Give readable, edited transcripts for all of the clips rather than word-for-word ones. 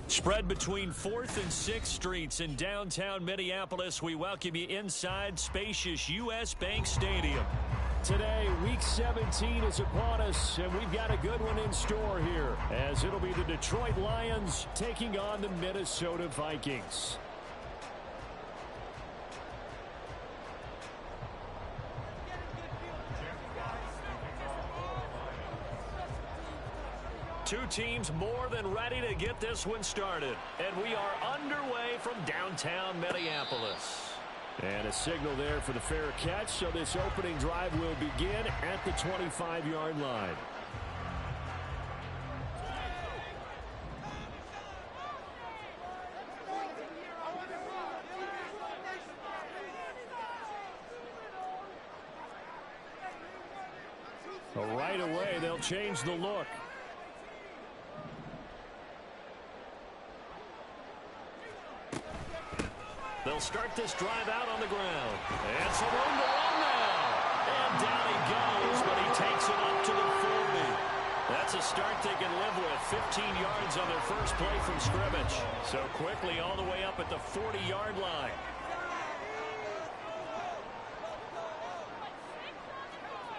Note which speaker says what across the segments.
Speaker 1: Spread between 4th and 6th Streets in downtown Minneapolis. We welcome you inside spacious U.S. Bank Stadium.
Speaker 2: Today, Week 17 is upon us, and we've got a good one in store here, as it'll be the Detroit Lions taking on the Minnesota Vikings.
Speaker 1: Two teams more than ready to get this one started. And we are underway from downtown Minneapolis.
Speaker 2: And a signal there for the fair catch, so this opening drive will begin at the 25-yard line. Right away, they'll change the look.
Speaker 1: They'll start this drive out on the ground. And some room to run now. And down he goes, but he takes it up to the 40. That's a start they can live with. 15 yards on their first play from scrimmage. So quickly all the way up at the 40-yard line.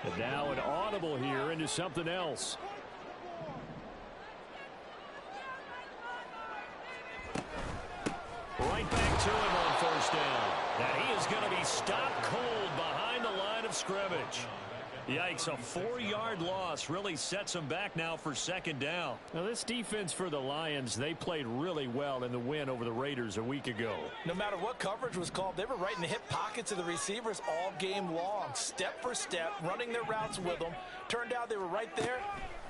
Speaker 2: And now an audible here into something else.
Speaker 1: Right back to him on first down. And he is going to be stopped cold behind the line of scrimmage. Yikes, a 4-yard loss really sets them back now for second down.
Speaker 2: Now this defense for the Lions, they played really well in the win over the Raiders a week ago.
Speaker 3: No matter what coverage was called, they were right in the hip pockets of the receivers all game long. Step for step, running their routes with them. Turned out they were right there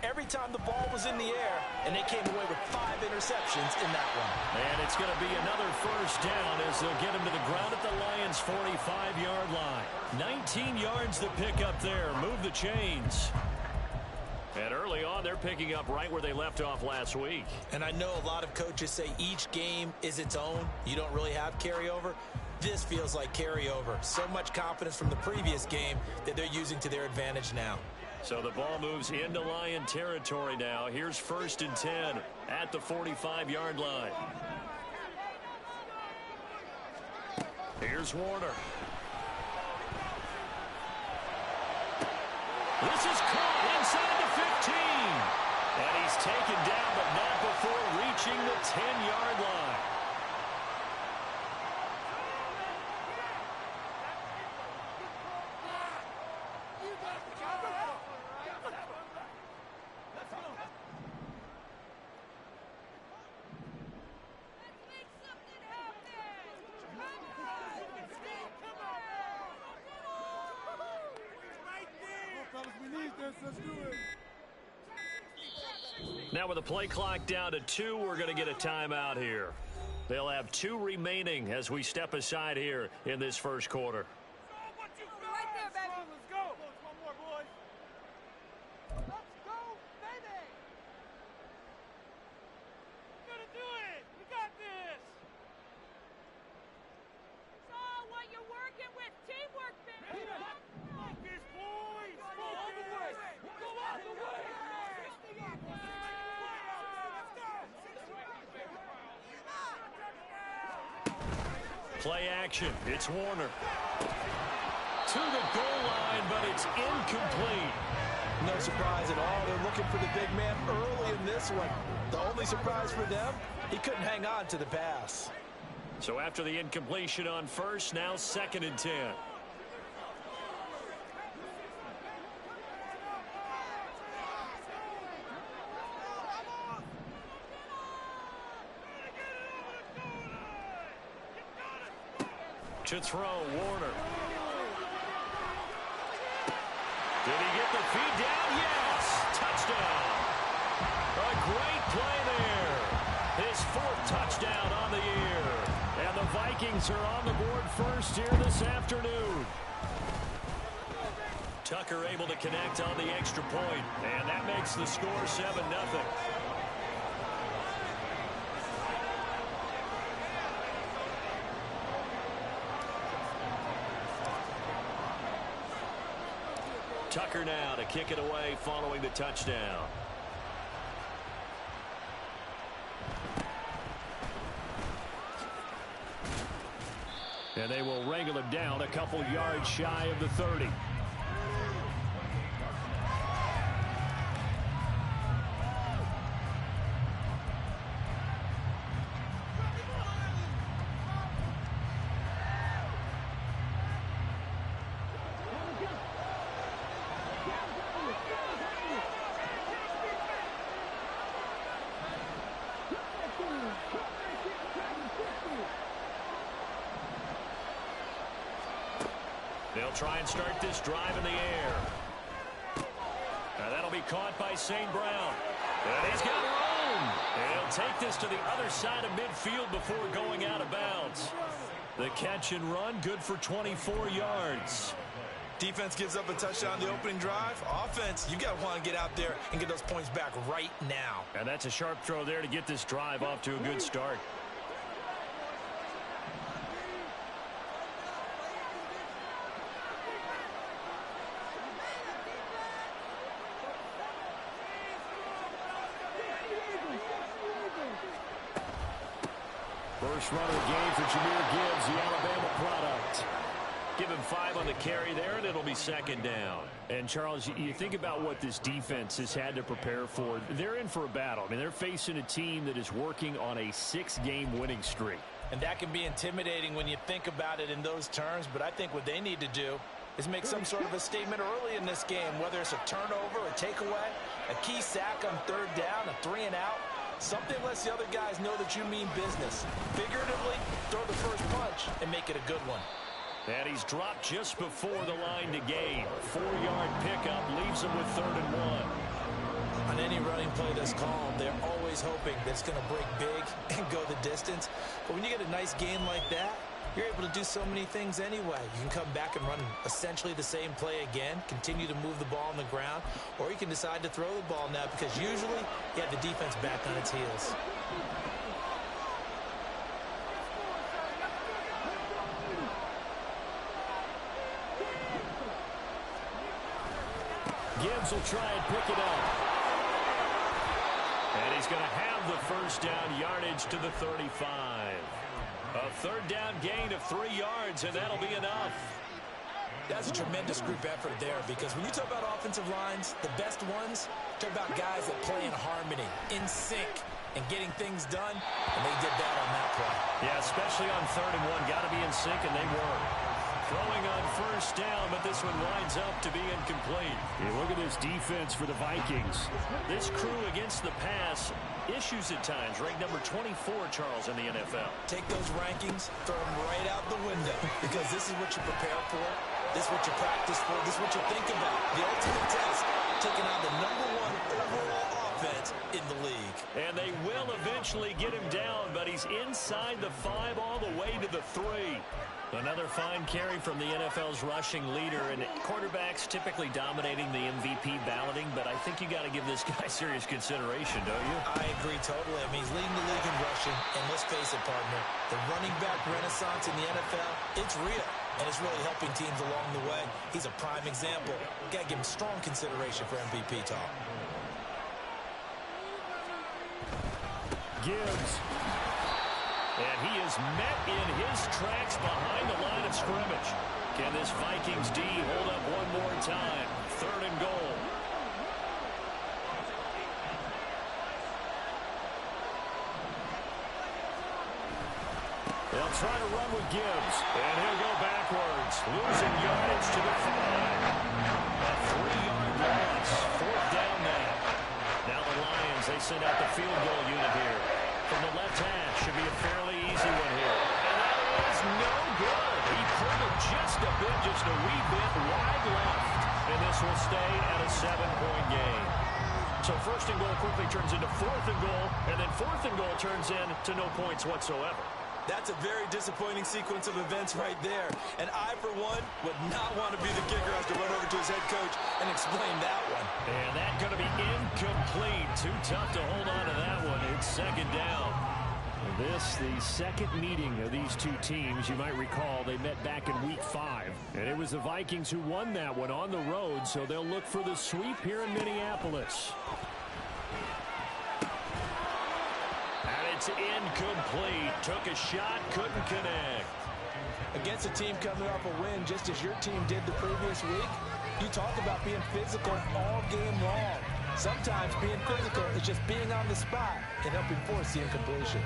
Speaker 3: every time the ball was in the air, and they came away with 5 interceptions in that one.
Speaker 1: And it's going to be another first down as they'll get him to the ground at the Lions' 45-yard line. 19 yards to pick up there. Move the chains. And early on, they're picking up right where they left off last week.
Speaker 3: And I know a lot of coaches say each game is its own. You don't really have carryover. This feels like carryover. So much confidence from the previous game that they're using to their advantage now.
Speaker 1: So the ball moves into Lion territory now. Here's 1st and 10 at the 45-yard line. Here's Warner. This is caught inside the 15. And he's taken down, but not before reaching the 10-yard line. Now with the play clock down to 2, we're going to get a timeout here. They'll have 2 remaining as we step aside here in this first quarter. Play action. It's Warner. To the goal line, but it's incomplete.
Speaker 3: No surprise at all. They're looking for the big man early in this one. The only surprise for them, he couldn't hang on to the pass.
Speaker 1: So after the incompletion on first, now 2nd and 10. To throw, Warner. Did he get the feed down? Yes! Touchdown! A great play there. His 4th touchdown on the year. And the Vikings are on the board first here this afternoon. Tucker able to connect on the extra point, and that makes the score 7-0. Tucker now to kick it away following the touchdown.
Speaker 2: And they will wrangle him down a couple yards shy of the 30. They'll try and start this drive in the air. Now that'll be caught by St. Brown. And he's got room. He'll take this to the other side of midfield before going out of bounds. The catch and run, good for 24 yards.
Speaker 3: Defense gives up a touchdown the opening drive. Offense, you got to want to get out there and get those points back right now.
Speaker 2: And that's a sharp throw there to get this drive off to a good start. First run of the game for Jahmyr Gibbs, the Alabama product. Give him 5 on the carry there, and it'll be second down. And, Charles, you think about what this defense has had to prepare for. They're in for a battle. I mean, they're facing a team that is working on a 6-game winning streak.
Speaker 3: And that can be intimidating when you think about it in those terms, but I think what they need to do is make some sort of a statement early in this game, whether it's a turnover, a takeaway, a key sack on third down, a 3-and-out. Something lets the other guys know that you mean business. Figuratively, throw the first punch and make it a good one.
Speaker 2: And he's dropped just before the line to gain. 4-yard pickup leaves him with 3rd and 1.
Speaker 3: On any running play that's called, they're always hoping that it's going to break big and go the distance. But when you get a nice gain like that, you're able to do so many things anyway. You can come back and run essentially the same play again, continue to move the ball on the ground, or you can decide to throw the ball now because usually you have the defense back on its heels.
Speaker 2: Gibbs will try and pick it up. And he's going to have the first down yardage to the 35. A 3rd down gain of 3 yards, and that'll be enough.
Speaker 3: That's a tremendous group effort there because when you talk about offensive lines, the best ones, talk about guys that play in harmony, in sync, and getting things done, and they did that on that play.
Speaker 2: Yeah, especially on 3rd and 1. Got to be in sync, and they were. Throwing on first down, but this one winds up to be incomplete. You look at this defense for the Vikings. This crew against the pass, issues at times. Ranked number 24, Charles, in the NFL.
Speaker 3: Take those rankings, throw them right out the window because this is what you prepare for. This is what you practice for. This is what you think about. The ultimate test, taking on the #1 overall offense in the league.
Speaker 2: And they will eventually get him down, but he's inside the 5 all the way to the 3. Another fine carry from the NFL's rushing leader, and quarterbacks typically dominating the MVP balloting, but I think you got to give this guy serious consideration, don't you?
Speaker 3: I agree totally. I mean, he's leading the league in rushing, and let's face it, partner, the running back renaissance in the NFL, it's real, and it's really helping teams along the way. He's a prime example. Got to give him strong consideration for MVP talk.
Speaker 2: Gibbs. And he is met in his tracks behind the line of scrimmage. Can this Vikings D hold up one more time? 3rd and goal. They'll try to run with Gibbs, and he'll go backwards, losing yardage to the 5. A 3-yard loss, 4th down now. Now the Lions, they send out the field goal unit here. From the left hash, should be a fairly easy one here. And that is no good. He pulled it just a bit, just a wee bit wide left. And this will stay at a 7-point game. So 1st and goal quickly turns into 4th and goal, and then 4th and goal turns into no points whatsoever.
Speaker 3: That's a very disappointing sequence of events right there. And I, for one, would not want to be the kicker who has to run over to his head coach and explain that one.
Speaker 2: And that's going to be incomplete. Too tough to hold on to that one. It's 2nd down. This, the second meeting of these two teams. You might recall they met back in Week 5. And it was the Vikings who won that one on the road, so they'll look for the sweep here in Minneapolis. And it's incomplete. Took a shot, couldn't connect.
Speaker 3: Against a team coming off a win just as your team did the previous week, you talk about being physical all game long. Sometimes being physical is just being on the spot and helping force the incompletion.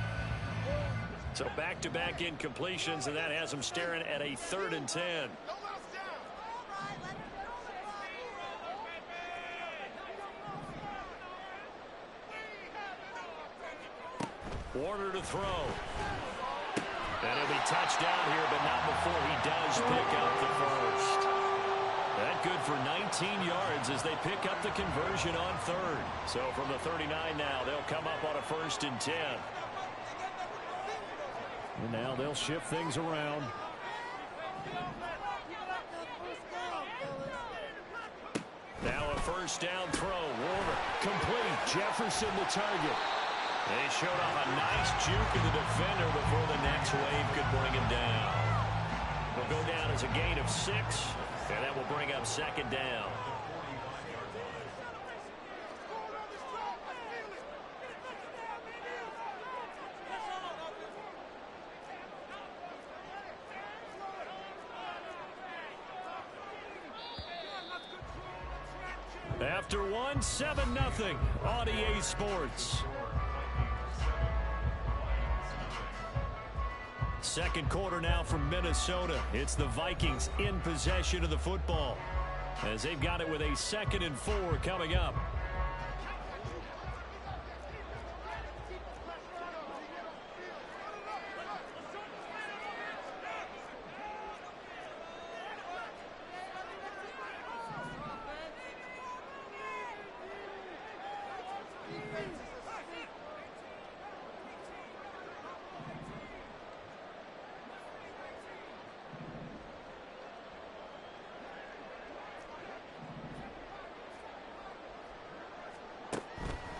Speaker 1: So back-to-back incompletions, and that has them staring at a 3rd and 10. Warner to throw. And he'll be touched down here, but not before he does pick up the first. That good for 19 yards as they pick up the conversion on 3rd. So from the 39 now, they'll come up on a 1st and 10. And now they'll shift things around. Now a 1st down throw. Warner complete. Jefferson the target. They showed off a nice juke in the defender before the next wave could bring him down. Will go down as a gain of 6, and that will bring up 2nd down. After one, 7-0 on EA Sports. Second quarter now from Minnesota. It's the Vikings in possession of the football as they've got it with a 2nd and 4 coming up.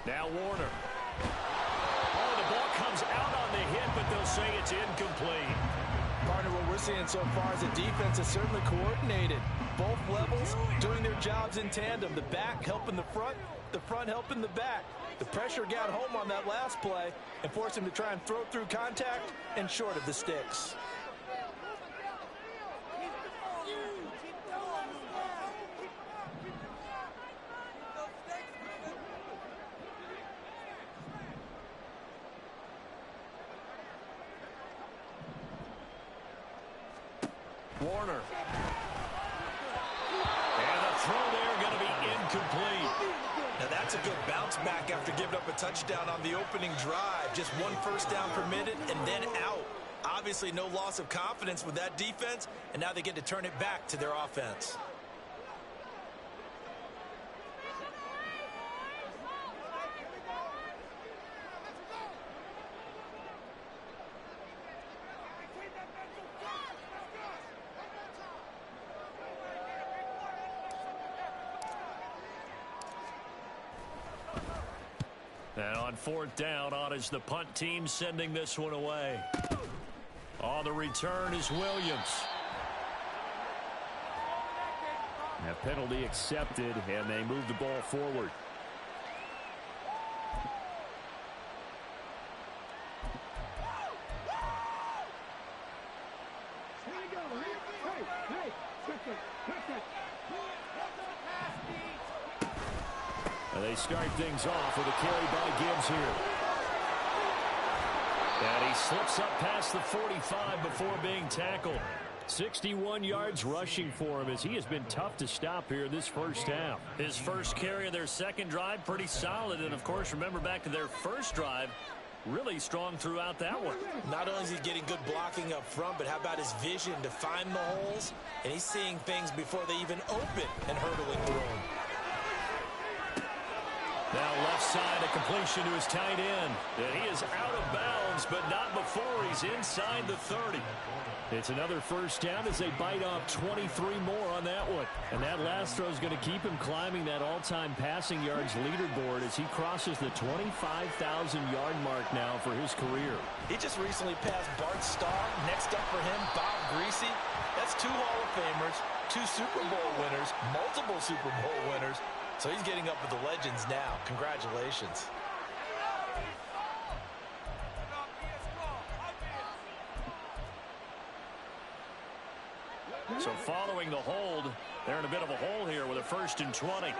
Speaker 1: Now Warner. Oh, the ball comes out on the hit, but they'll say it's incomplete.
Speaker 3: Partner, what we're seeing so far is the defense is certainly coordinated. Both levels doing their jobs in tandem. The back helping the front helping the back. The pressure got home on that last play and forced him to try and throw through contact and short of the sticks.
Speaker 1: Warner. And the throw there going to be incomplete.
Speaker 3: Now that's a good bounce back after giving up a touchdown on the opening drive. Just 1 first down permitted and then out. Obviously no loss of confidence with that defense, and now they get to turn it back to their offense.
Speaker 1: And on 4th down, on is the punt team sending this one away. On the return is Williams. A penalty accepted, and they move the ball forward. And they start things off with a carry by Gibbs here. And he slips up past the 45 before being tackled. 61 yards rushing for him as he has been tough to stop here this first half. His first carry of their second drive, pretty solid. And, of course, remember back to their first drive, really strong throughout that one.
Speaker 3: Not only is he getting good blocking up front, but how about his vision to find the holes? And he's seeing things before they even open and hurdling through them.
Speaker 1: Now left side, a completion to his tight end. And he is out of bounds, but not before he's inside the 30. It's another first down as they bite off 23 more on that one. And that last throw is going to keep him climbing that all-time passing yards leaderboard as he crosses the 25,000-yard mark now for his career.
Speaker 3: He just recently passed Bart Starr. Next up for him, Bob Greasy. That's 2 Hall of Famers, 2 Super Bowl winners, multiple Super Bowl winners. So he's getting up with the legends now. Congratulations.
Speaker 1: So following the hold, they're in a bit of a hole here with a 1st and 20.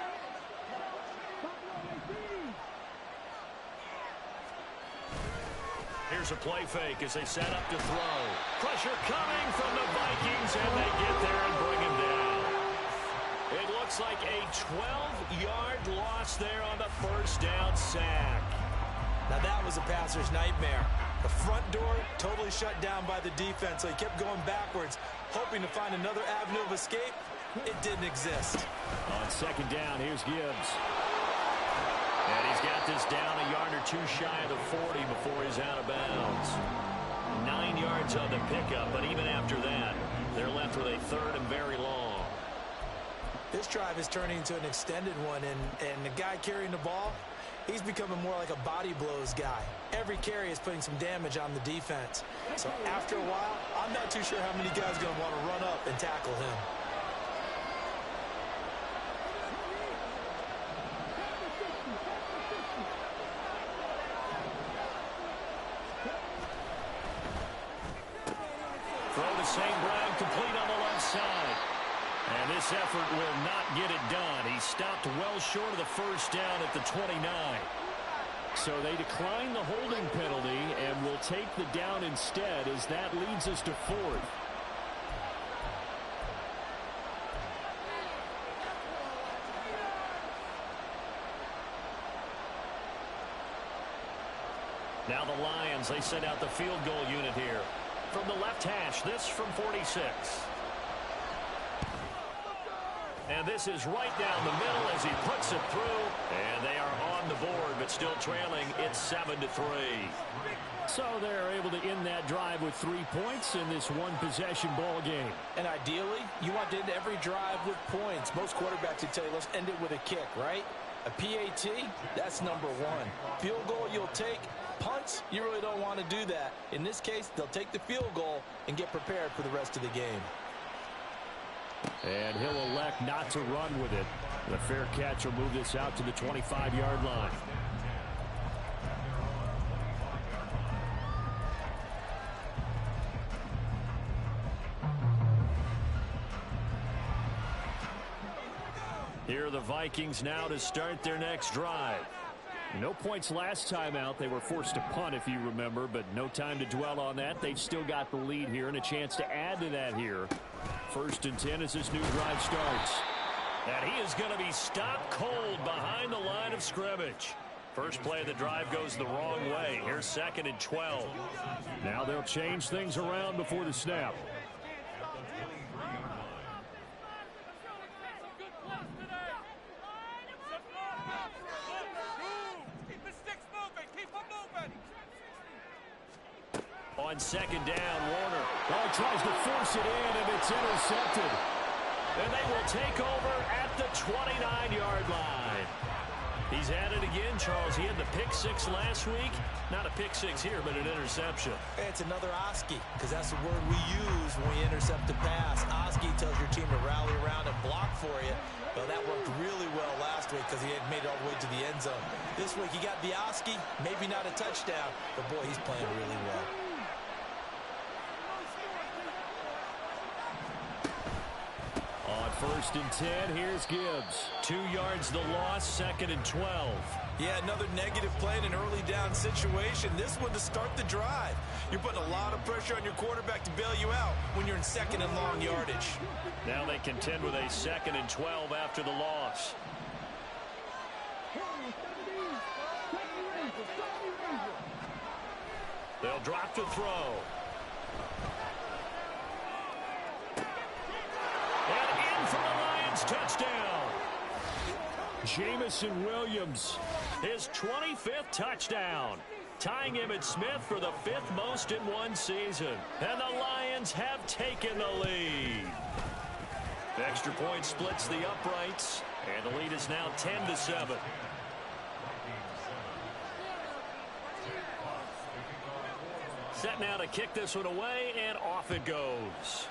Speaker 1: Here's a play fake as they set up to throw. Pressure coming from the Vikings, and they get there and bring him down. It looks like a 12-yard loss there on the 1st down sack.
Speaker 3: Now that was a passer's nightmare. The front door totally shut down by the defense, so he kept going backwards, hoping to find another avenue of escape. It didn't exist.
Speaker 1: On 2nd down, here's Gibbs. And he's got this down a yard or 2 shy of the 40 before he's out of bounds. 9 yards on the pickup, but even after that, they're left with a 3rd and very long.
Speaker 3: This drive is turning into an extended one, and the guy carrying the ball, he's becoming more like a body blows guy. Every carry is putting some damage on the defense. So after a while, I'm not too sure how many guys are going to want to run up and tackle him.
Speaker 1: Throw to St. Brown, complete on the left side. And this effort will not get it done. He stopped well short of the 1st down at the 29. So they decline the holding penalty and will take the down instead, as that leads us to 4th. Now the Lions, they send out the field goal unit here. From the left hash, this from 46. And this is right down the middle as he puts it through. And they are on the board, but still trailing. It's 7-3. So they're able to end that drive with 3 points in this one-possession ball game.
Speaker 3: And ideally, you want to end every drive with points. Most quarterbacks would tell you, let's end it with a kick, right? A PAT, that's number 1. Field goal you'll take. Punts, you really don't want to do that. In this case, they'll take the field goal and get prepared for the rest of the game.
Speaker 1: And he'll elect not to run with it. The fair catch will move this out to the 25-yard line. Here are the Vikings now to start their next drive. No points last time out. They were forced to punt, if you remember, but no time to dwell on that. They've still got the lead here and a chance to add to that here. 1st and 10 as this new drive starts. And he is going to be stopped cold behind the line of scrimmage. First play of the drive goes the wrong way. Here's 2nd and 12. Now they'll change things around before the snap. On 2nd down, Warner tries to force it in, and it's intercepted. And they will take over at the 29-yard line. He's at it again, Charles. He had the pick 6 last week. Not a pick 6 here, but an interception.
Speaker 3: It's another Oski, because that's the word we use when we intercept a pass. Oski tells your team to rally around and block for you. Well, that worked really well last week because he had made it all the way to the end zone. This week he got the Oski, maybe not a touchdown, but boy, he's playing really well.
Speaker 1: On 1st and 10, here's Gibbs. 2 yards the loss, 2nd and 12.
Speaker 3: Yeah, another negative play in an early down situation. This one to start the drive. You're putting a lot of pressure on your quarterback to bail you out when you're in 2nd and long yardage.
Speaker 1: Now they contend with a 2nd and 12 after the loss. They'll drop to throw. For the Lions, touchdown. Jamison Williams, his 25th touchdown, tying Emmitt Smith for the 5th most in one season. And the Lions have taken the lead. The extra point splits the uprights, and the lead is now 10-7. Set now to kick this one away, and off it goes.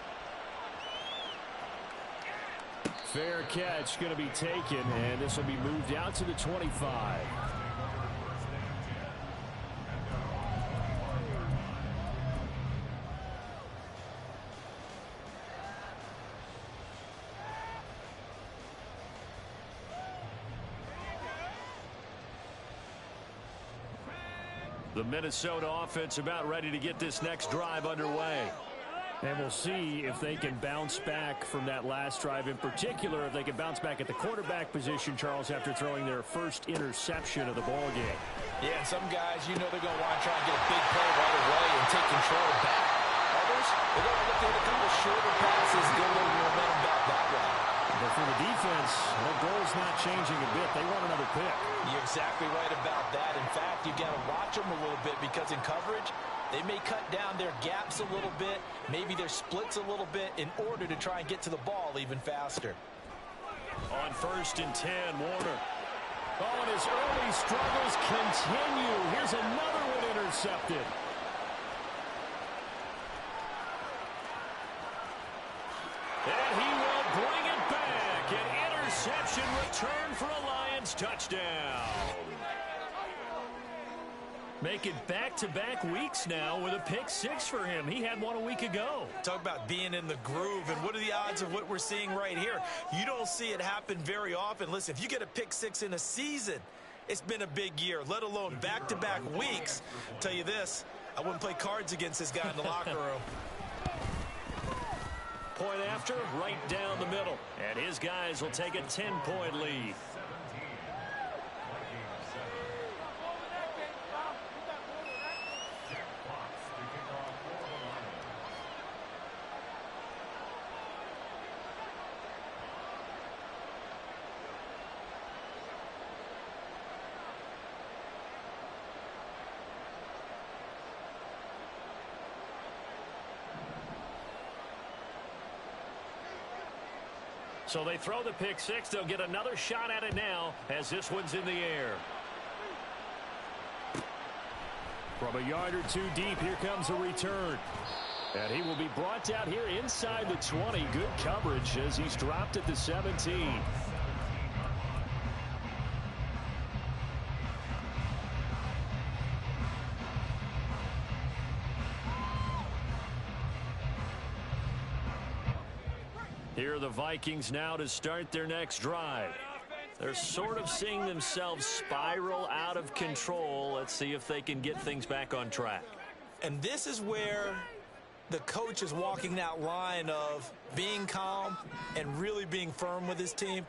Speaker 1: Fair catch going to be taken, and this will be moved out to the 25. The Minnesota offense about ready to get this next drive underway.
Speaker 2: And we'll see if they can bounce back from that last drive, in particular if they can bounce back at the quarterback position, Charles, after throwing their first interception of the ball game.
Speaker 3: Yeah, and some guys, you know they're going to want to try and get a big play right away and take control back. Others, they're going to look at a couple shorter passes and get a little momentum back that way.
Speaker 2: But for the defense, their goal's not changing a bit. They want another pick.
Speaker 3: You're exactly right about that. In fact, you've got to watch them a little bit because in coverage, they may cut down their gaps a little bit, maybe their splits a little bit in order to try and get to the ball even faster.
Speaker 1: On 1st and 10, Warner. Oh, and his early struggles continue. Here's another one intercepted. And he will bring it back. An interception return for a Lions touchdown. Make it back-to-back weeks now with a pick 6 for him. He had one a week ago.
Speaker 3: Talk about being in the groove, and what are the odds of what we're seeing right here? You don't see it happen very often. Listen, if you get a pick 6 in a season, it's been a big year, let alone back-to-back weeks. I'll tell you this, I wouldn't play cards against this guy in the locker room.
Speaker 1: Point after, right down the middle. And his guys will take a 10-point lead. So they throw the pick 6. They'll get another shot at it now as this one's in the air.
Speaker 2: From a yard or two deep, here comes a return. And he will be brought down here inside the 20. Good coverage as he's dropped at the 17.
Speaker 1: Here are the Vikings now to start their next drive. They're sort of seeing themselves spiral out of control. Let's see if they can get things back on track.
Speaker 3: And this is where the coach is walking that line of being calm and really being firm with his team.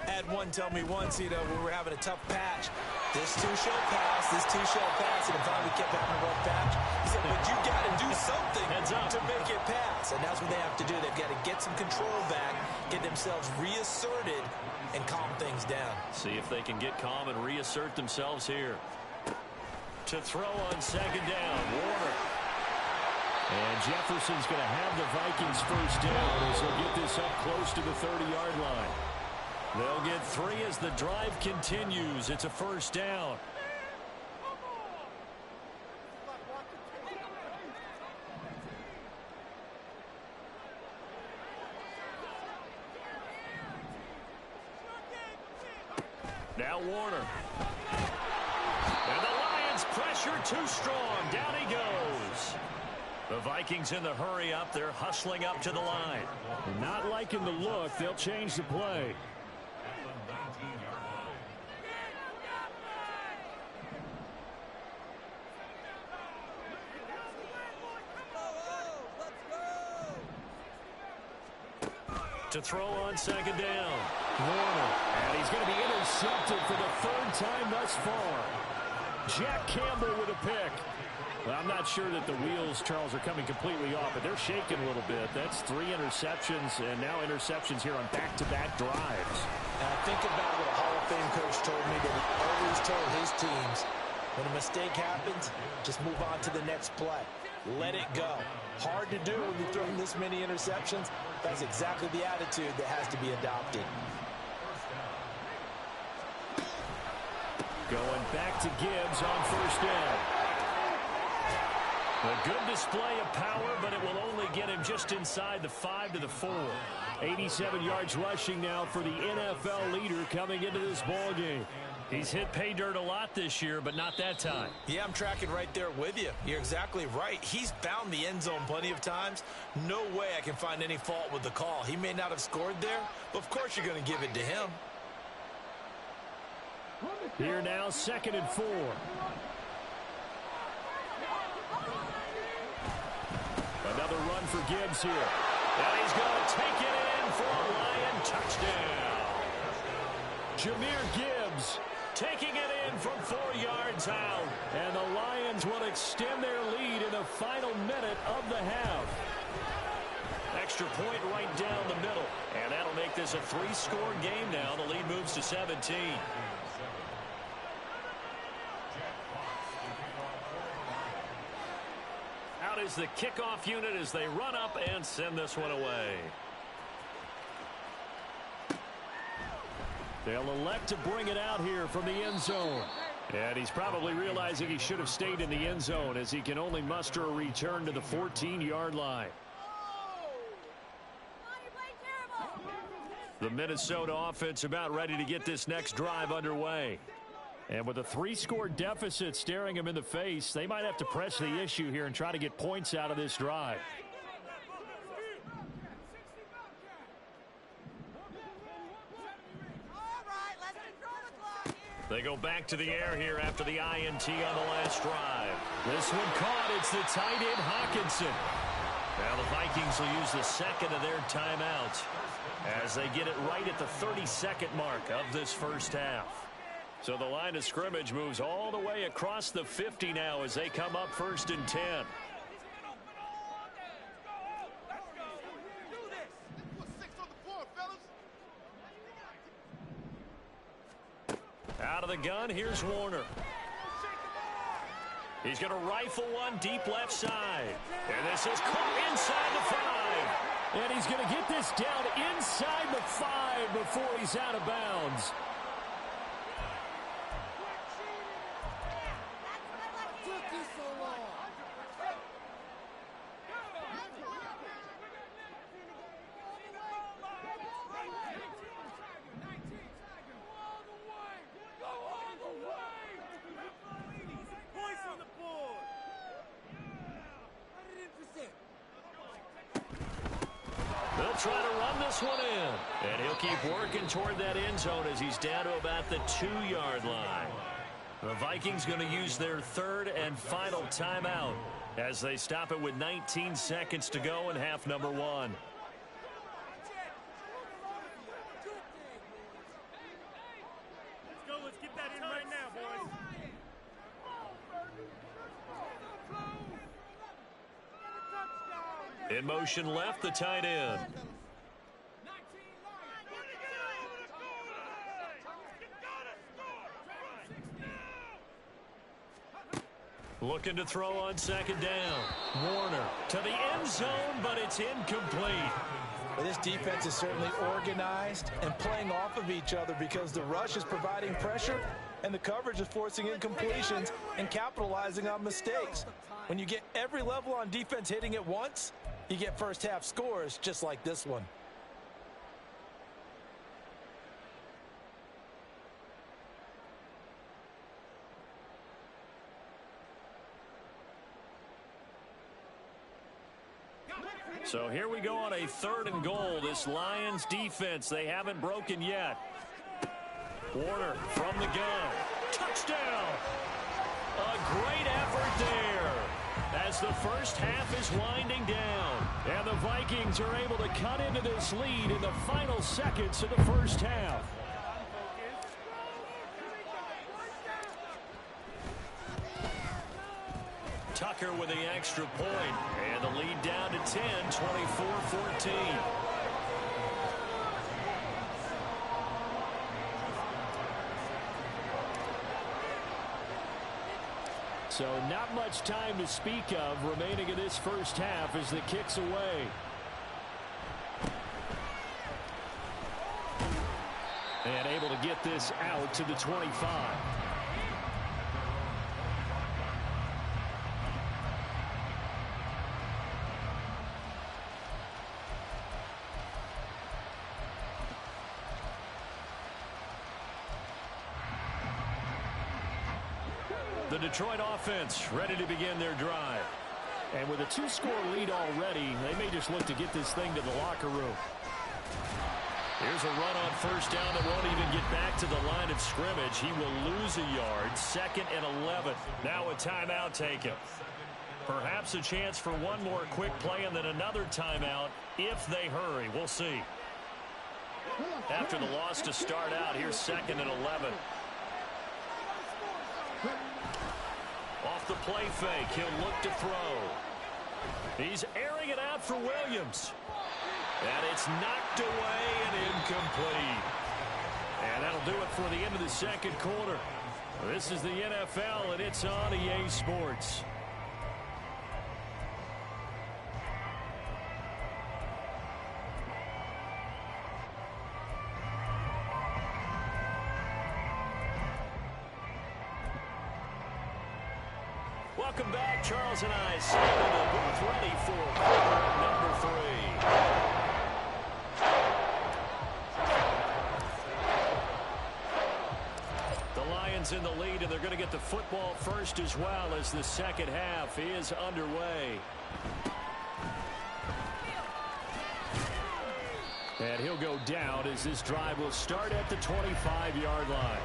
Speaker 3: I had one tell me once, you know, when we were having a tough patch, this too shall pass, this too shall pass, and finally we kept having a rough patch. He said, but you got to do something to make it pass. And that's what they have to do. They've got to get some control back, get themselves reasserted, and calm things down.
Speaker 1: See if they can get calm and reassert themselves here. To throw on 2nd down, Warner.
Speaker 2: And Jefferson's going to have the Vikings first down as they'll get this up close to the 30-yard line.
Speaker 1: They'll get 3 as the drive continues. It's a 1st down. Now Warner. And the Lions pressure too strong. Down he goes. The Vikings in the hurry up. They're hustling up to the line.
Speaker 2: Not liking the look. They'll change the play.
Speaker 1: To throw on 2nd down.
Speaker 2: Warner. And he's going to be intercepted for the 3rd time thus far. Jack Campbell with a pick. Well, I'm not sure that the wheels, Charles, are coming completely off, but they're shaking a little bit. That's 3 interceptions, and now interceptions here on back-to-back drives.
Speaker 3: And I think about what a Hall of Fame coach told me that he always told his teams, when a mistake happens, just move on to the next play. Let it go. Hard to do when you're throwing this many interceptions. That's exactly the attitude that has to be adopted.
Speaker 1: Going back to Gibbs on 1st down. A good display of power, but it will only get him just inside the 5 to the 4.
Speaker 2: 87 yards rushing now for the NFL leader coming into this ball game.
Speaker 1: He's hit pay dirt a lot this year, but not that time.
Speaker 3: Yeah, I'm tracking right there with you. You're exactly right. He's found the end zone plenty of times. No way I can find any fault with the call. He may not have scored there, but of course you're going to give it to him.
Speaker 2: Here now, 2nd and 4.
Speaker 1: for Gibbs here. And he's going to take it in for a Lion touchdown. Jahmyr Gibbs taking it in from 4 yards out. And the Lions will extend their lead in the final minute of the half. Extra point right down the middle. And that'll make this a 3-score game now. The lead moves to 17. Out is the kickoff unit as they run up and send this one away. They'll elect to bring it out here from the end zone. And he's probably realizing he should have stayed in the end zone as he can only muster a return to the 14-yard line. The Minnesota offense about ready to get this next drive underway. And with a 3-score deficit staring him in the face, they might have to press the issue here and try to get points out of this drive. They go back to the air here after the INT on the last drive. This one caught. It's the tight end, Hockenson. Now the Vikings will use the second of their timeouts as they get it right at the 32nd mark of this first half. So the line of scrimmage moves all the way across the 50 now as they come up 1st and 10. Out of the gun, here's Warner. He's going to rifle one deep left side. And this is caught inside the 5. And he's going to get this down inside the 5 before he's out of bounds. They'll try to run this one in. And he'll keep working toward that end zone as he's down to about the 2-yard line. The Vikings going to use their 3rd and final timeout as they stop it with 19 seconds to go in half number 1.
Speaker 2: Let's get that in right now, boys.
Speaker 1: In motion left, the tight end. Looking to throw on 2nd down. Warner to the end zone, but it's incomplete.
Speaker 3: Well, this defense is certainly organized and playing off of each other because the rush is providing pressure and the coverage is forcing incompletions and capitalizing on mistakes. When you get every level on defense hitting at once, you get first half scores just like this one.
Speaker 1: So here we go on a 3rd and goal. This Lions defense, they haven't broken yet. Warner from the gun. Touchdown! A great effort there as the first half is winding down. And the Vikings are able to cut into this lead in the final seconds of the first half. Tucker with the extra point, and the lead down to 10, 24-14. So not much time to speak of remaining in this first half as the kick's away. And able to get this out to the 25. The Detroit offense ready to begin their drive. And with a 2-score lead already, they may just look to get this thing to the locker room. Here's a run on 1st down that won't even get back to the line of scrimmage. He will lose a yard. 2nd and 11. Now a timeout taken. Perhaps a chance for one more quick play and then another timeout if they hurry. We'll see. After the loss to start out, here's 2nd and 11. Off the play fake, he'll look to throw. He's airing it out for Williams. And it's knocked away and incomplete. And that'll do it for the end of the second quarter. This is the NFL, and it's on EA Sports. Welcome back. Charles and I are both ready for quarter number 3. In the lead, and they're going to get the football first as well as the second half is underway. And he'll go down as this drive will start at the 25-yard line.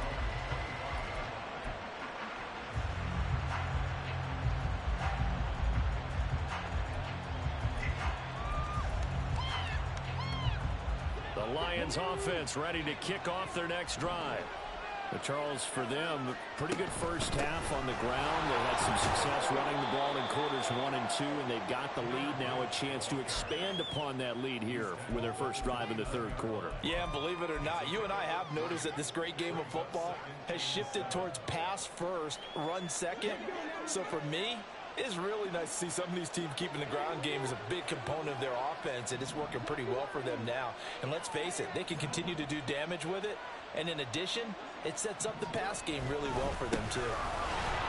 Speaker 1: The Lions offense ready to kick off their next drive. But Charles, for them, pretty good first half on the ground. They had some success running the ball in quarters 1 and 2, and they've got the lead now, a chance to expand upon that lead here with their first drive in the third quarter. Yeah, believe it or not, you and I have noticed that this great game of football has shifted towards pass first, run second. So for me, it's really nice to see some of these teams keeping the ground game as a big component of their offense, and it's working pretty well for them now. And let's face it, they can continue to do damage with it. And in addition, it sets up the pass game really well for them, too.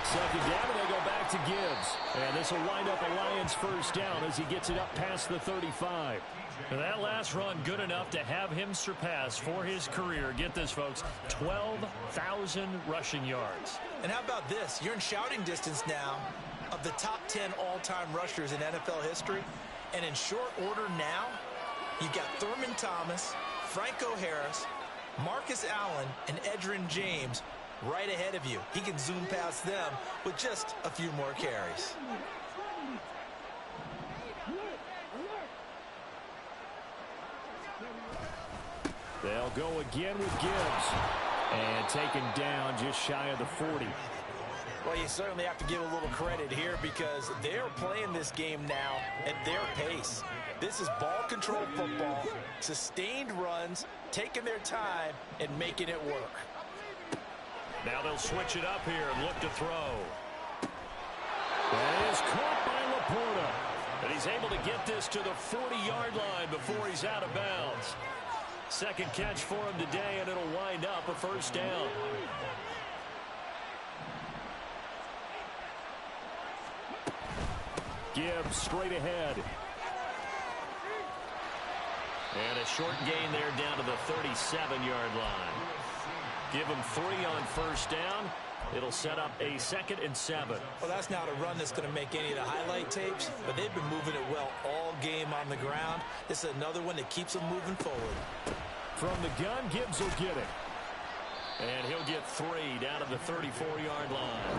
Speaker 1: Second down, and they go back to Gibbs. And this will wind up a Lions first down as he gets it up past the 35. And that last run good enough to have him surpass for his career, get this, folks, 12,000 rushing yards. And how about this? You're in shouting distance now of the top 10 all-time rushers in NFL history. And in short order now, you've got Thurman Thomas, Franco Harris, Marcus Allen, and Edgerrin James right ahead of you. He can zoom past them with just a few more carries. They'll go again with Gibbs. And taken down just shy of the 40. Well, you certainly have to give a little credit here because they're playing this game now at their pace. This is ball control football, sustained runs, taking their time and making it work. Now they'll switch it up here and look to throw. That is caught by Laporta. And he's able to get this to the 40-yard line before he's out of bounds. Second catch for him today, and it'll wind up a first down. Gibbs straight ahead. And a short gain there down to the 37-yard line. Give him 3 on first down. It'll set up a 2nd and 7. Well, that's not a run that's going to make any of the highlight tapes, but they've been moving it well all game on the ground. This is another one that keeps them moving forward. From the gun, Gibbs will get it. And he'll get 3 down to the 34-yard line.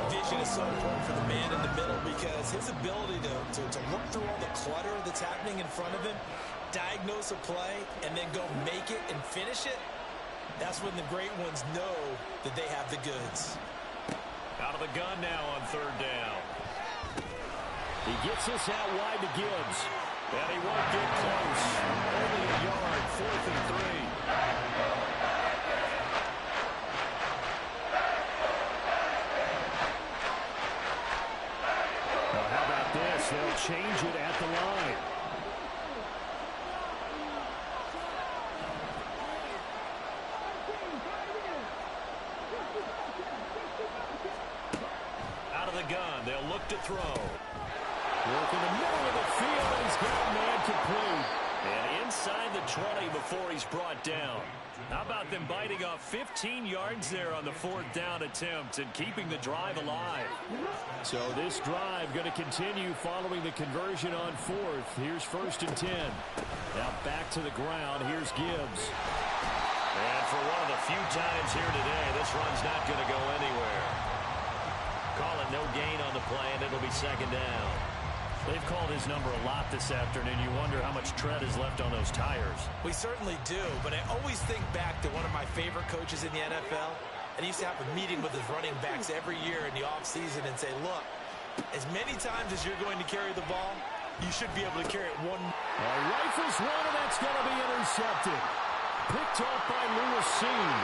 Speaker 1: Vision is so important for the man in the middle because his ability to look through all the clutter that's happening in front of him, diagnose a play, and then go make it and finish it, that's when the great ones know that they have the goods. Out of the gun now on third down. He gets this out wide to Gibbs. And he won't get close. Only a yard, 4th and 3. Now how about this? They'll change it at the line. Out of the gun, they'll look to throw. Work in the middle of the field, and he's got a man complete. And inside the 20 before he's brought down. How about them biting off 15 yards there on the 4th down attempt and keeping the drive alive? So this drive going to continue following the conversion on 4th. Here's 1st and 10. Now back to the ground. Here's Gibbs. And for one of the few times here today, this run's not going to go anywhere. call it no gain on the play, and it'll be second down.
Speaker 2: They've called his number a lot this afternoon. You wonder how much tread is left on those tires.
Speaker 3: We certainly do, but I always think back to one of my favorite coaches in the NFL, and he used to have a meeting with his running backs every year in the offseason and say, look, as many times as you're going to carry the ball, you should be able to carry it one.
Speaker 1: Rifles one, and that's going to be intercepted. Picked off by Lewis Cine.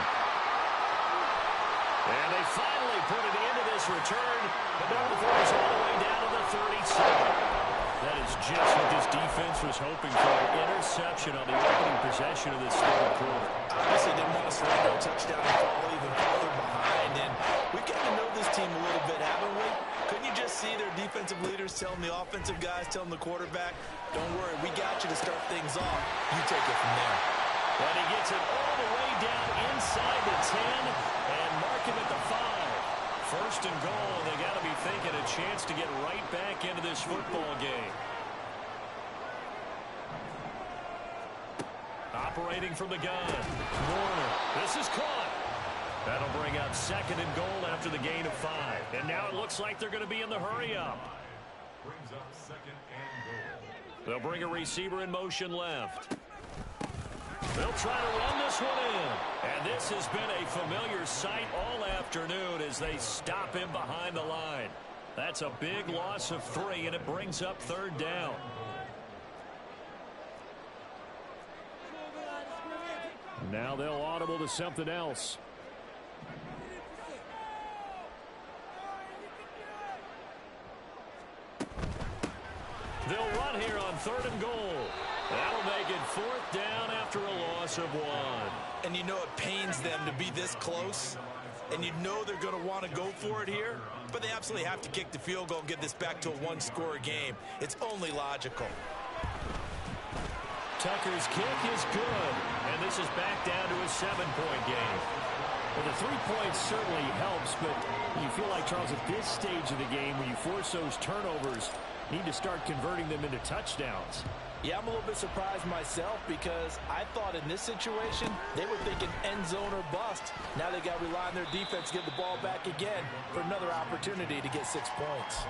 Speaker 1: And they finally put an end to this return, but now the throw is all the way down to the 37. That is just what this defense was hoping for. Interception on the opening possession of this third quarter.
Speaker 3: Obviously didn't want to surrender a touchdown and fall even farther behind. And we've gotten to know this team a little bit, haven't we? Couldn't you just see their defensive leaders telling the offensive guys, telling the quarterback, don't worry, we got you to start things off. You take it from there.
Speaker 1: And he gets it all the way down inside the 10 and mark him at the 5. First and goal, and they got to be thinking a chance to get right back into this football game. Operating from the gun. Warner. This is caught. That'll bring up second and goal after the gain of 5. And now it looks like they're going to be in the hurry-up.
Speaker 4: Brings up second and goal.
Speaker 1: They'll bring a receiver in motion left. They'll try to run this one in. And this has been a familiar sight all afternoon as they stop him behind the line. That's a big loss of 3, and it brings up third down. Now they'll audible to something else. They'll run here on third and goal. That'll make it fourth down after a loss of 1.
Speaker 3: And you know it pains them to be this close. And you know they're going to want to go for it here. But they absolutely have to kick the field goal and get this back to a one-score game. It's only logical.
Speaker 1: Tucker's kick is good. And this is back down to a 7-point game. Well, the 3 points certainly helps, but you feel like, Charles, at this stage of the game, when you force those turnovers, you need to start converting them into touchdowns.
Speaker 3: Yeah, I'm a little bit surprised myself because I thought in this situation, they were thinking end zone or bust. Now they got to rely on their defense to get the ball back again for another opportunity to get 6 points.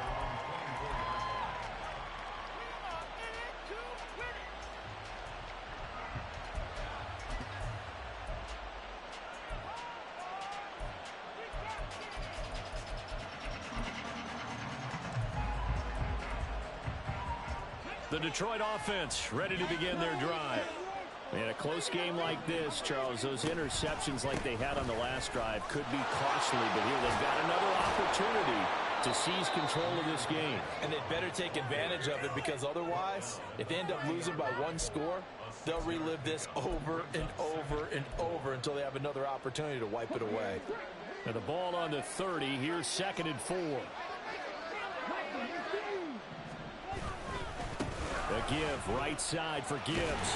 Speaker 1: The Detroit offense ready to begin their drive. In a close game like this, Charles, those interceptions like they had on the last drive could be costly, but here they've got another opportunity to seize control of this game.
Speaker 3: And they'd better take advantage of it because otherwise, if they end up losing by 1 score, they'll relive this over and over and over until they have another opportunity to wipe it away.
Speaker 1: Now the ball on the 30. Here's second and 4. The give right side for Gibbs.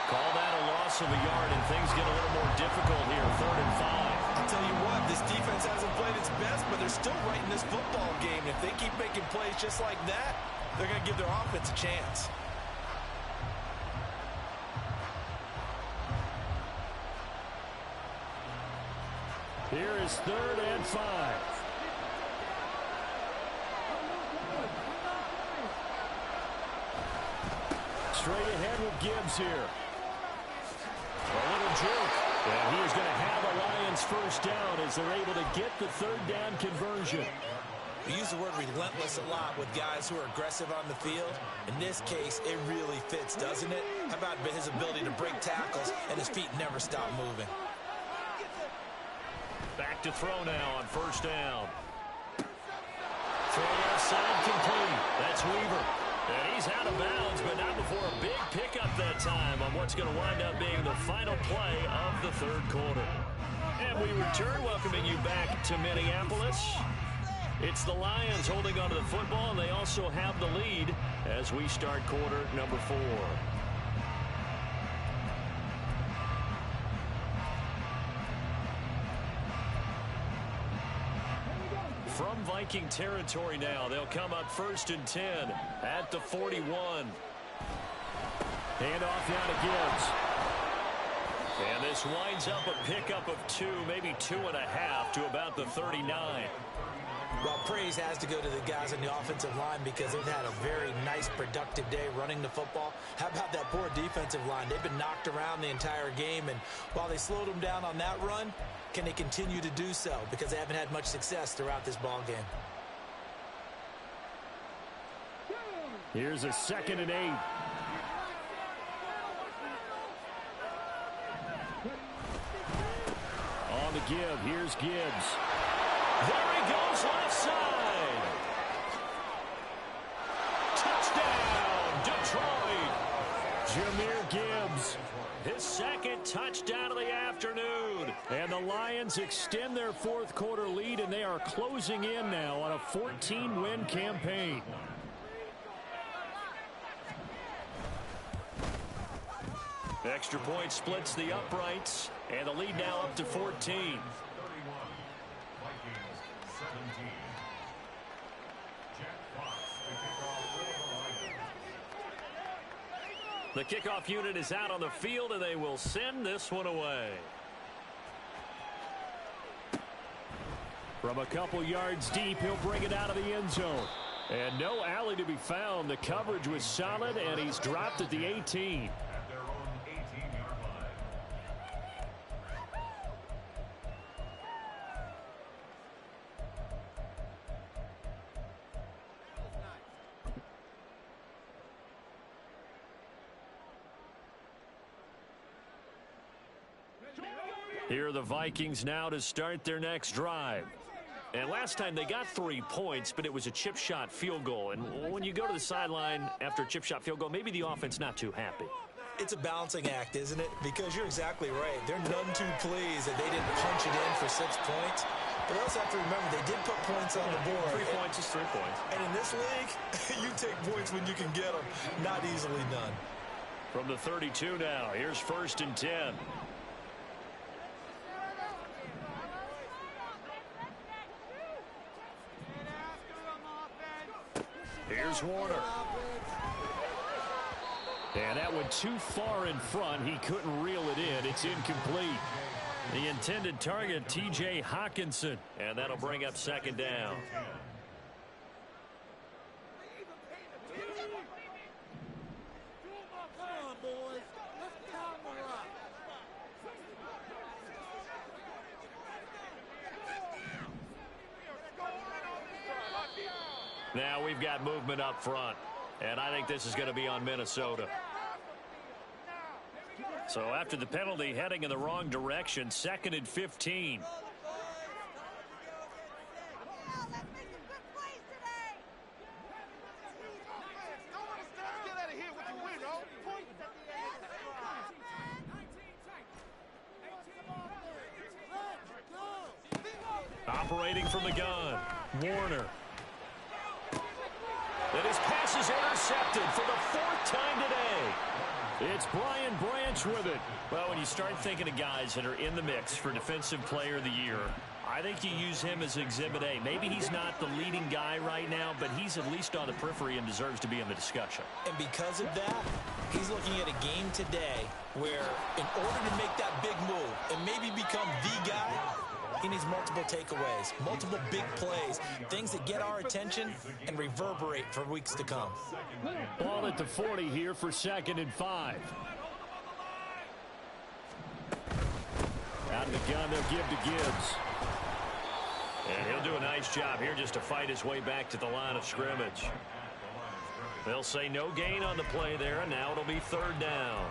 Speaker 1: Call that a loss of a yard, and things get a little more difficult here. Third and 5.
Speaker 3: I'll tell you what, this defense hasn't played its best, but they're still right in this football game. If they keep making plays just like that, they're going to give their offense a chance.
Speaker 1: Here is third and 5. Straight ahead with Gibbs here. A little juke. And he is going to have a Lions first down as they're able to get the third down conversion.
Speaker 3: We use the word relentless a lot with guys who are aggressive on the field. In this case, it really fits, doesn't it? How about his ability to break tackles and his feet never stop moving?
Speaker 1: Back to throw now on first down. Throw outside complete. That's Weaver. And he's out of bounds, but not before a big pickup that time on what's going to wind up being the final play of the third quarter. And we return, welcoming you back to Minneapolis. It's the Lions holding onto the football, and they also have the lead as we start quarter number 4. From Viking territory now, they'll come up first and 10 at the 41. Hand off now to Gibbs. And this winds up a pickup of 2, maybe 2.5 to about the 39.
Speaker 3: Well, praise has to go to the guys on the offensive line because they've had a very nice, productive day running the football. How about that poor defensive line? They've been knocked around the entire game, and while they slowed them down on that run, can they continue to do so? Because they haven't had much success throughout this ball game.
Speaker 2: Here's a 2nd and 8. On the give, here's Gibbs. There he goes, left side. Touchdown, Detroit. Jahmyr Gibbs, his 2nd touchdown of the afternoon. And the Lions extend their 4th quarter lead, and they are closing in now on a 14-win campaign. Extra point splits the uprights, and the lead now up to 14.
Speaker 4: 31. Vikings 17. Jack Fox,
Speaker 1: The kickoff unit is out on the field, and they will send this one away.
Speaker 2: From a couple yards deep, he'll bring it out of the end zone. And no alley to be found. The coverage was solid, and he's dropped at the 18.
Speaker 4: at their own 18-yard line.
Speaker 1: Here are the Vikings now to start their next drive. And last time they got 3 points, but it was a chip shot field goal. And when you go to the sideline after a chip shot field goal, maybe the offense not too happy.
Speaker 3: It's a balancing act, isn't it? Because you're exactly right. They're none too pleased that they didn't punch it in for 6 points. But they also have to remember they did put points on the board.
Speaker 1: 3 points is 3 points.
Speaker 3: And in this league, you take points when you can get them. Not easily done.
Speaker 1: From the 32 now, here's 1st and 10. Here's Warner. And that went too far in front. He couldn't reel it in. It's incomplete. The intended target, T.J. Hockenson. And that'll bring up 2nd down. Now we've got movement up front, and I think this is going to be on Minnesota. So after the penalty, heading in the wrong direction, 2nd and 15. Operating from the gun, Warner. And his pass is intercepted for the 4th time today. It's Brian Branch with it. Well, when you start thinking of guys that are in the mix for Defensive Player of the Year, I think you use him as Exhibit A. Maybe he's not the leading guy right now, but he's at least on the periphery and deserves to be in the discussion.
Speaker 3: And because of that, he's looking at a game today where in order to make that big move and maybe become the guy, he needs multiple takeaways, multiple big plays, things that get our attention and reverberate for weeks to come.
Speaker 2: Ball at the 40 here for 2nd and 5. Out of the gun, they'll give to Gibbs.
Speaker 1: And he'll do a nice job here just to fight his way back to the line of scrimmage. They'll say no gain on the play there, and now it'll be 3rd down.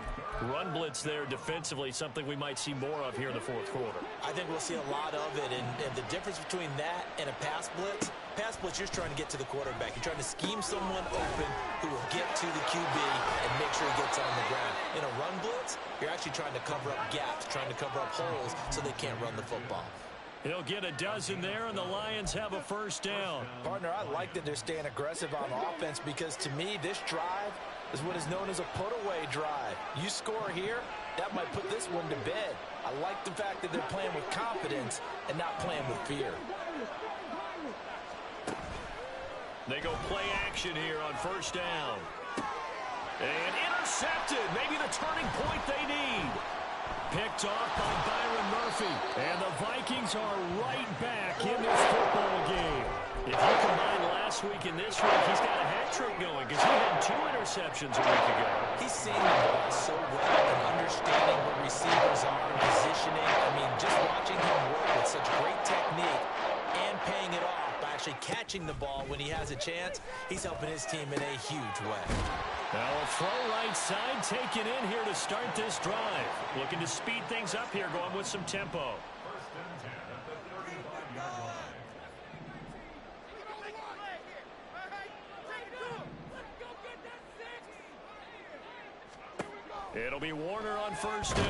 Speaker 1: Run blitz there defensively, something we might see more of here in the 4th quarter.
Speaker 3: I think we'll see a lot of it, and the difference between that and a pass blitz, you're trying to get to the quarterback. You're trying to scheme someone open who will get to the QB and make sure he gets on the ground. In a run blitz, you're actually trying to cover up gaps, trying to cover up holes so they can't run the football.
Speaker 1: He'll get a dozen there, and the Lions have a 1st down.
Speaker 3: Partner, I like that they're staying aggressive on offense because, to me, this drive is what is known as a put-away drive. You score here, that might put this one to bed. I like the fact that they're playing with confidence and not playing with fear.
Speaker 1: They go play action here on 1st down. And intercepted. Maybe the turning point they need. Picked off by Byron Murphy. And the Vikings are right back in this football game. If you combine last week and this week, he's got a hat trick going because he had 2 interceptions a week ago.
Speaker 3: He's seeing the ball so well and understanding what receivers are, positioning. I mean, just watching him work with such great technique and paying it off by actually catching the ball when he has a chance, he's helping his team in a huge way.
Speaker 1: Now a throw right side taken in here to start this drive. Looking to speed things up here, going with some tempo.
Speaker 4: First and 10 at the 35-yard line.
Speaker 1: It'll be Warner on first down.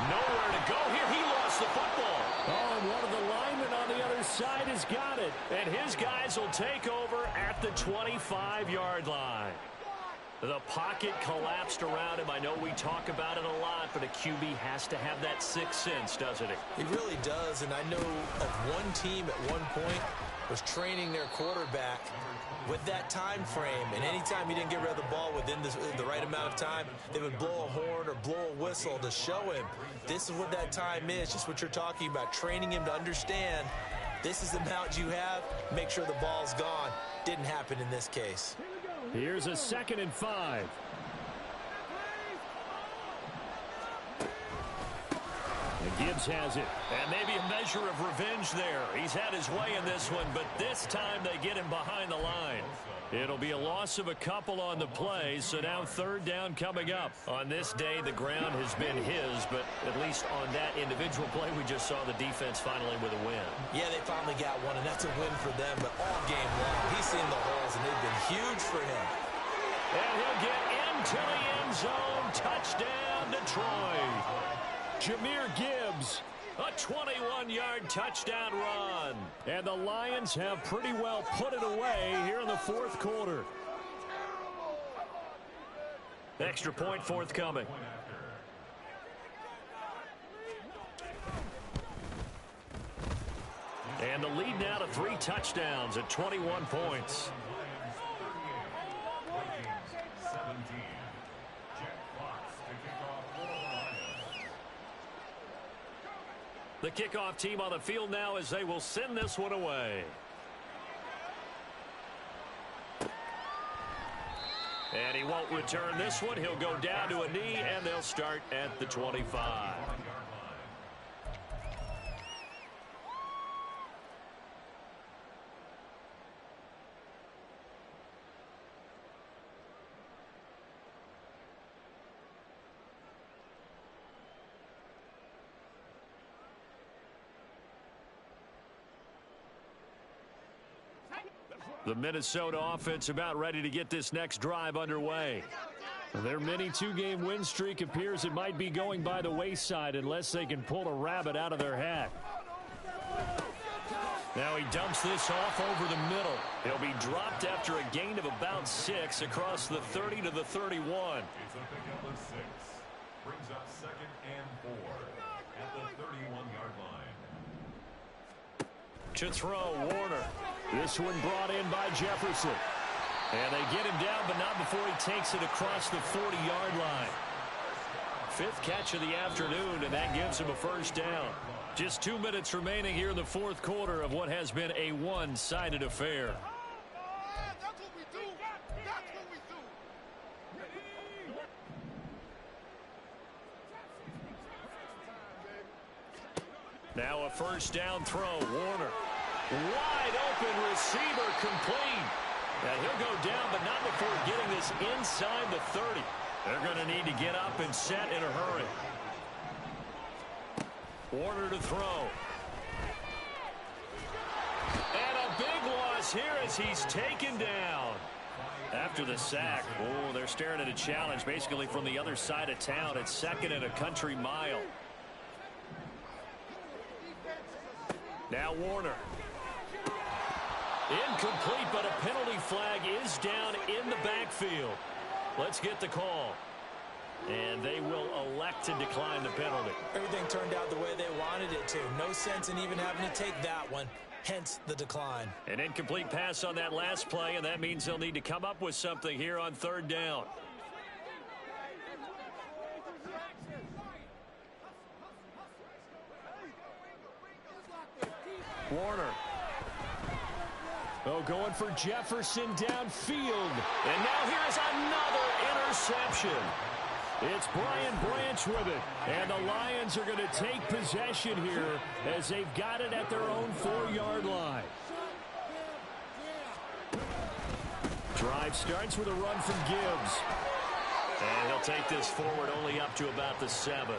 Speaker 1: Nowhere to go here. He lost the football. Oh, and one of the linemen on the other side has got it. And his guys will take over at the 25-yard line. The pocket collapsed around him. I know we talk about it a lot, but a QB has to have that sixth sense, doesn't it?
Speaker 3: He really does, and I know of one team at one point was training their quarterback with that time frame, and anytime he didn't get rid of the ball within the right amount of time, they would blow a horn or blow a whistle to show him this is what that time is, just what you're talking about, training him to understand this is the amount you have, make sure the ball's gone. Didn't happen in this case.
Speaker 1: Here's a 2nd and 5. And Gibbs has it. And maybe a measure of revenge there. He's had his way in this one, but this time they get him behind the line. It'll be a loss of a couple on the play, so now 3rd down coming up. On this day, the ground has been his, but at least on that individual play, we just saw the defense finally with a win.
Speaker 3: Yeah, they finally got one, and that's a win for them, but all game long, he's seen the holes, and they've been huge for him.
Speaker 1: And he'll get into the end zone. Touchdown, Detroit. Jahmyr Gibbs, a 21-yard touchdown run. And the Lions have pretty well put it away here in the 4th quarter. Extra point forthcoming. And the lead now to 3 touchdowns at 21 points. The kickoff team on the field now as they will send this one away. And he won't return this one. He'll go down to a knee, and they'll start at the 25. The Minnesota offense about ready to get this next drive underway. Their mini 2-game win streak appears it might be going by the wayside unless they can pull a rabbit out of their hat. Now he dumps this off over the middle. He'll be dropped after a gain of about 6 across the 30 to the 31.
Speaker 4: It's a pickup of 6. Brings up 2nd and 4 at the 31-yard line.
Speaker 1: To throw, Warner. This one brought in by Jefferson. And they get him down, but not before he takes it across the 40-yard line. 5th catch of the afternoon, and that gives him a first down. Just 2 minutes remaining here in the 4th quarter of what has been a one-sided affair.
Speaker 5: That's what we do. That's what we do.
Speaker 1: Now a first down throw. Warner. Wide open receiver complete. And he'll go down, but not before getting this inside the 30. They're going to need to get up and set in a hurry. Warner to throw. And a big loss here as he's taken down. After the sack, oh, they're staring at a challenge basically from the other side of town. It's 2nd and a country mile. Now Warner. Incomplete, but a penalty flag is down in the backfield. Let's get the call. And they will elect to decline the penalty.
Speaker 3: Everything turned out the way they wanted it to. No sense in even having to take that one. Hence the decline.
Speaker 1: An incomplete pass on that last play, and that means they'll need to come up with something here on 3rd down. Warner. Oh, going for Jefferson downfield. And now here's another interception. It's Brian Branch with it. And the Lions are going to take possession here as they've got it at their own 4-yard line. Drive starts with a run from Gibbs. And he'll take this forward only up to about the 7.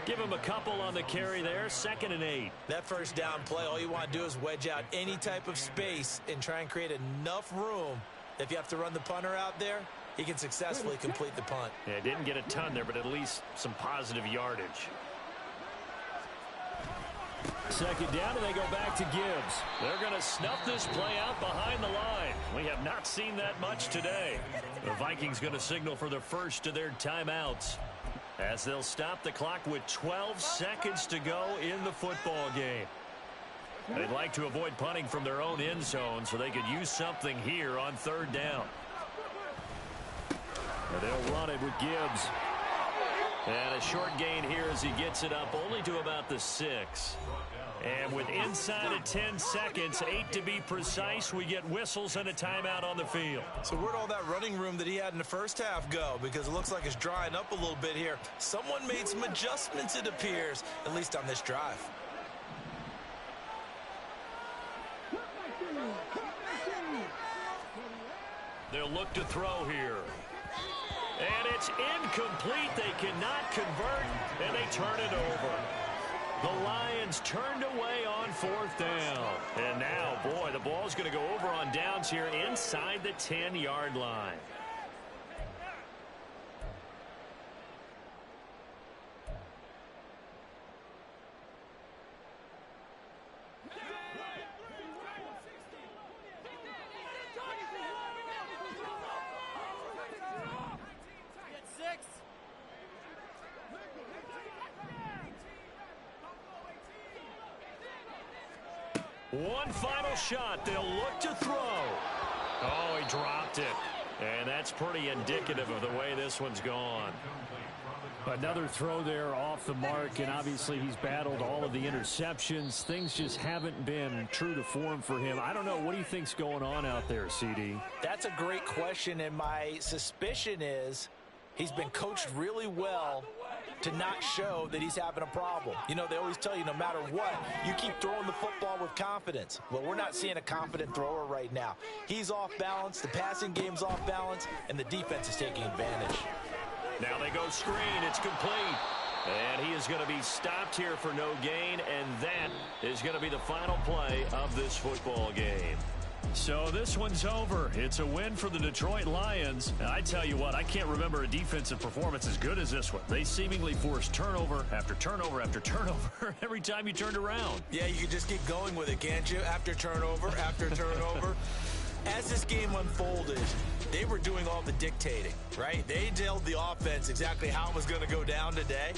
Speaker 1: Give him a couple on the carry there. 2nd and 8.
Speaker 3: That first down play, all you want to do is wedge out any type of space and try and create enough room. If you have to run the punter out there, he can successfully complete the punt.
Speaker 1: Yeah, didn't get a ton there, but at least some positive yardage. 2nd down, and they go back to Gibbs. They're going to snuff this play out behind the line. We have not seen that much today. The Vikings going to signal for the first of their timeouts, as they'll stop the clock with 12 seconds to go in the football game. They'd like to avoid punting from their own end zone so they could use something here on 3rd down. And they'll run it with Gibbs. And a short gain here as he gets it up only to about the 6. And with inside of 10 seconds, 8 to be precise, we get whistles and a timeout on the field.
Speaker 3: So where'd all that running room that he had in the first half go? Because it looks like it's drying up a little bit here. Someone made some adjustments, it appears, at least on this drive.
Speaker 1: They'll look to throw here. And it's incomplete. They cannot convert, and they turn it over. The Lions turned away on 4th down. And now, boy, the ball's going to go over on downs here inside the 10-yard line. One final shot. They'll look to throw. Oh, he dropped it. And that's pretty indicative of the way this one's gone. Another throw there off the mark, and obviously he's battled all of the interceptions. Things just haven't been true to form for him. I don't know. What do you think's going on out there, CD?
Speaker 3: That's a great question, and my suspicion is he's been coached really well to not show that he's having a problem. You know, they always tell you no matter what, you keep throwing the football with confidence. Well, we're not seeing a confident thrower right now. He's off balance, the passing game's off balance, and the defense is taking advantage.
Speaker 1: Now they go screen. It's complete. And he is going to be stopped here for no gain, and that is going to be the final play of this football game. So this one's over. It's a win for the Detroit Lions. And I tell you what, I can't remember a defensive performance as good as this one. They seemingly forced turnover after turnover after turnover every time you turned around.
Speaker 3: Yeah, you can just keep going with it, can't you? After turnover, after turnover. As this game unfolded, they were doing all the dictating, right? They told the offense exactly how it was going to go down today.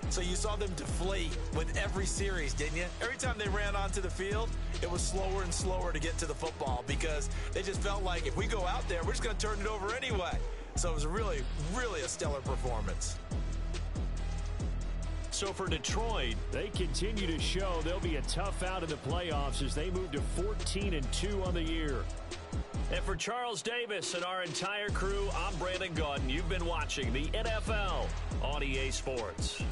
Speaker 3: So you saw them deflate with every series, didn't you? Every time they ran onto the field, it was slower and slower to get to the football because they just felt like if we go out there, we're just going to turn it over anyway. So it was really, really a stellar performance.
Speaker 1: So for Detroit, they continue to show they'll be a tough out in the playoffs as they move to 14-2 on the year. And for Charles Davis and our entire crew, I'm Brandon Gaudin. You've been watching the NFL on EA Sports.